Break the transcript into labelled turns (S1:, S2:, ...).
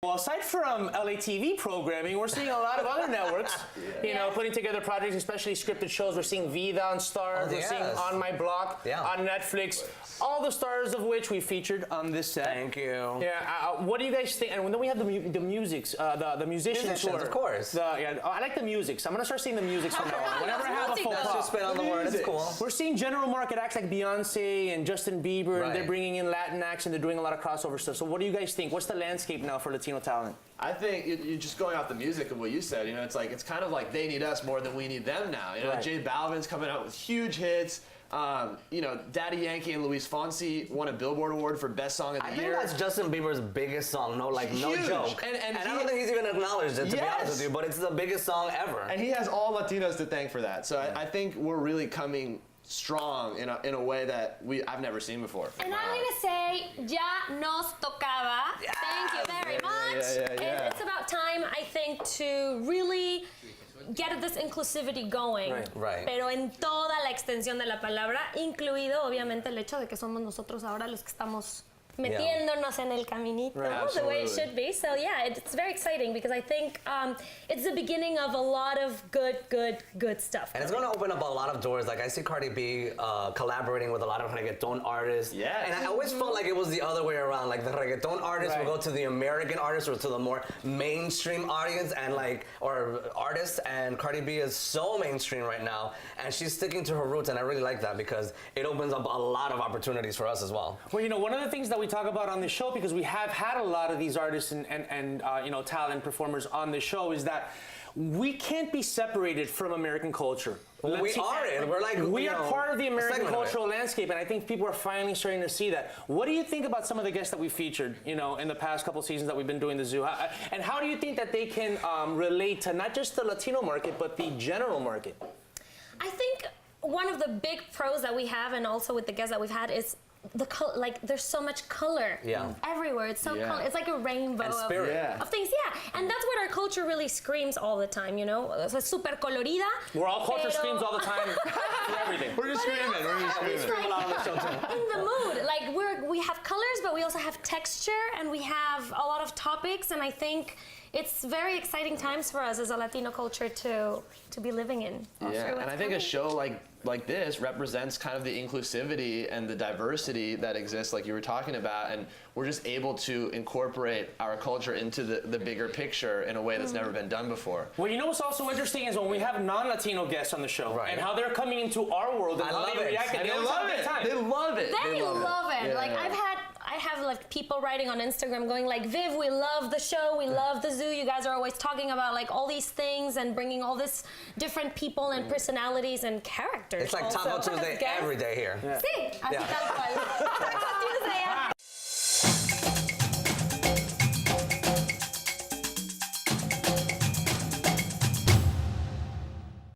S1: Well, aside from LATV programming, we're seeing a lot of other networks, you know, putting together projects, especially scripted shows. We're seeing Vida on Stars, we're seeing On My Block on Netflix, all the stars of which we featured on this set.
S2: Thank you.
S1: Yeah, what do you guys think? And then we have the musicians tour.
S2: Of course.
S1: I like the music. So I'm going to start seeing the music from now on. Whenever I have a full
S2: That's just spit on the word. It's cool.
S1: We're seeing general market acts like Beyonce and Justin Bieber, and they're bringing in Latin acts, and they're doing a lot of crossover stuff. So what do you guys think? What's the landscape now for Latino talent?
S3: I think you're just going off the music of what you said. You know, it's kind of like they need us more than we need them now. You know, J Balvin's coming out with huge hits. You know, Daddy Yankee and Luis Fonsi won a Billboard Award for Best Song of the Year.
S2: I think that's Justin Bieber's biggest song. No joke. And I don't think he's even acknowledged it, to be honest with you. But it's the biggest song ever.
S3: And he has all Latinos to thank for that. So I think we're really coming strong in a way that I've never seen before.
S4: And I'm gonna say, ya nos tocaba.
S2: Yes.
S4: Thank you very much. It's about time, I think, to really get this inclusivity going.
S2: Right.
S4: Pero en toda la extensión de la palabra, incluido obviamente el hecho de que somos nosotros ahora los que estamos metiéndonos en el caminito, the way it should be. So yeah, it's very exciting because I think it's the beginning of a lot of good stuff.
S2: And it's going to open up a lot of doors. Like I see Cardi B collaborating with a lot of reggaeton artists. Yeah. And I always felt like it was the other way around. Like the reggaeton artists will go to the American artists or to the more mainstream audience or artists. And Cardi B is so mainstream right now, and she's sticking to her roots. And I really like that because it opens up a lot of opportunities for us as well.
S1: Well, you know, one of the things that we talk about on this show, because we have had a lot of these artists and you know, talent performers on this show, is that we can't be separated from American culture.
S2: Well, we are it. We're like,
S1: we are part of the American cultural landscape, and I think people are finally starting to see that. What do you think about some of the guests that we featured, you know, in the past couple seasons that we've been doing the zoo? And how do you think that they can relate to not just the Latino market, but the general market?
S4: I think one of the big pros that we have, and also with the guests that we've had, is like there's so much color everywhere. It's so color. It's like a rainbow of things. And that's what our culture really screams all the time, you know. It's super colorida.
S1: We're all culture screams all the time for everything.
S3: We're just screaming.
S4: In the mood. Like we have colors, but we also have texture, and we have a lot of topics, and I think it's very exciting times for us as a Latino culture to be living in.
S3: And I think a show like this represents kind of the inclusivity and the diversity that exists, like you were talking about, and we're just able to incorporate our culture into the bigger picture in a way that's never been done before.
S1: Well, you know what's also interesting is when we have non-Latino guests on the show, and how they're coming into our world and how they react.
S3: And they love it. They love it.
S4: They love it. Like I have like people writing on Instagram going like, Viv, we love the show, we love the zoo. You guys are always talking about like all these things and bringing all this different people and personalities and characters.
S2: It's like Taco Tuesday every day here.
S4: Sí, así tal cual. Taco Tuesday.